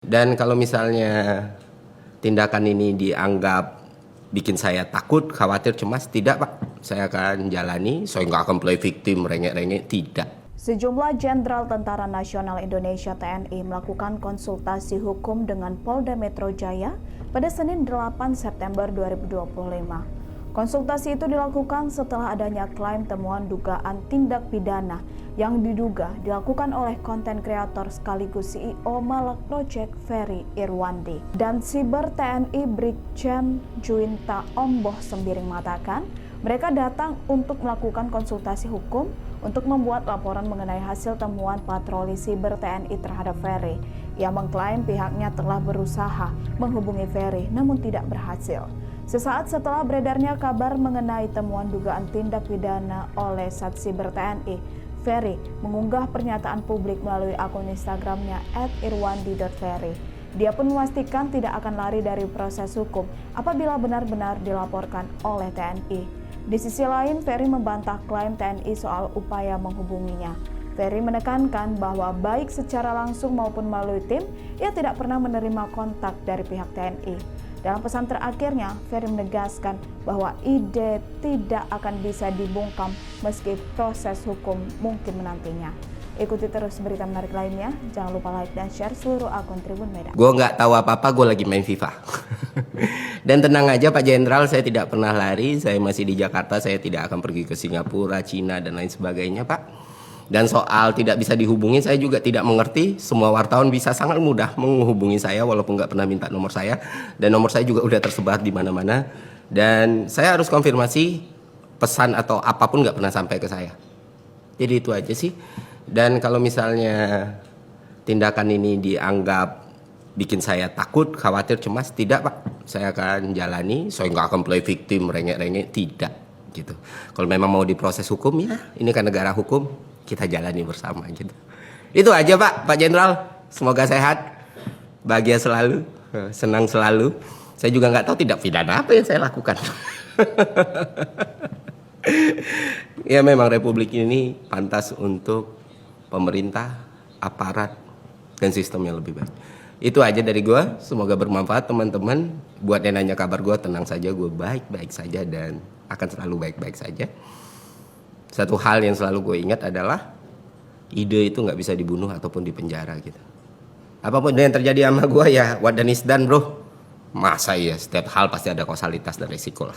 Dan kalau misalnya tindakan ini dianggap bikin saya takut, khawatir, cemas, tidak Pak. Saya akan jalani, saya nggak akan play victim, rengek-rengek, tidak. Sejumlah Jenderal Tentara Nasional Indonesia TNI melakukan konsultasi hukum dengan Polda Metro Jaya pada Senin 8 September 2025. Konsultasi itu dilakukan setelah adanya klaim temuan dugaan tindak pidana yang diduga dilakukan oleh konten kreator sekaligus CEO Malak Project Ferry Irwandi. Dan Siber TNI Brigjen Juwinta Omboh Sembiring mengatakan, mereka datang untuk melakukan konsultasi hukum untuk membuat laporan mengenai hasil temuan patroli Siber TNI terhadap Ferry. Ia mengklaim pihaknya telah berusaha menghubungi Ferry namun tidak berhasil. Sesaat setelah beredarnya kabar mengenai temuan dugaan tindak pidana oleh Sat Siber TNI, Ferry mengunggah pernyataan publik melalui akun Instagramnya @irwandi.ferry. Dia pun memastikan tidak akan lari dari proses hukum apabila benar-benar dilaporkan oleh TNI. Di sisi lain, Ferry membantah klaim TNI soal upaya menghubunginya. Ferry menekankan bahwa baik secara langsung maupun melalui tim, ia tidak pernah menerima kontak dari pihak TNI. Dalam pesan terakhirnya, Ferry menegaskan bahwa ide tidak akan bisa dibungkam meski proses hukum mungkin menantinya. Ikuti terus berita menarik lainnya. Jangan lupa like dan share seluruh akun Tribun Medan. Gue nggak tahu apa-apa, gue lagi main FIFA. Dan tenang aja Pak Jenderal, saya tidak pernah lari. Saya masih di Jakarta, saya tidak akan pergi ke Singapura, Cina, dan lain sebagainya Pak. Dan soal tidak bisa dihubungi, saya juga tidak mengerti. Semua wartawan bisa sangat mudah menghubungi saya walaupun nggak pernah minta nomor saya. Dan nomor saya juga udah tersebar di mana-mana. Dan saya harus konfirmasi pesan atau apapun nggak pernah sampai ke saya. Jadi itu aja sih. Dan kalau misalnya tindakan ini dianggap bikin saya takut, khawatir, cemas, tidak Pak. Saya akan jalani, saya nggak akan play victim, rengek-rengek, tidak. Gitu. Kalau memang mau diproses hukum, ya ini kan negara hukum, kita jalani bersama gitu. Itu aja Pak Jenderal. Semoga sehat, bahagia selalu, senang selalu. Saya juga nggak tahu tindak pidana apa yang saya lakukan. Ya memang Republik ini pantas untuk pemerintah, aparat, dan sistem yang lebih baik. Itu aja dari gue. Semoga bermanfaat teman-teman. Buat yang nanya kabar gue, tenang saja, gue baik-baik saja dan akan selalu baik-baik saja. Satu hal yang selalu gue ingat adalah ide itu nggak bisa dibunuh ataupun dipenjara gitu. Apapun yang terjadi sama gue ya what done is done bro. Masa ya setiap hal pasti ada kausalitas dan resiko lah.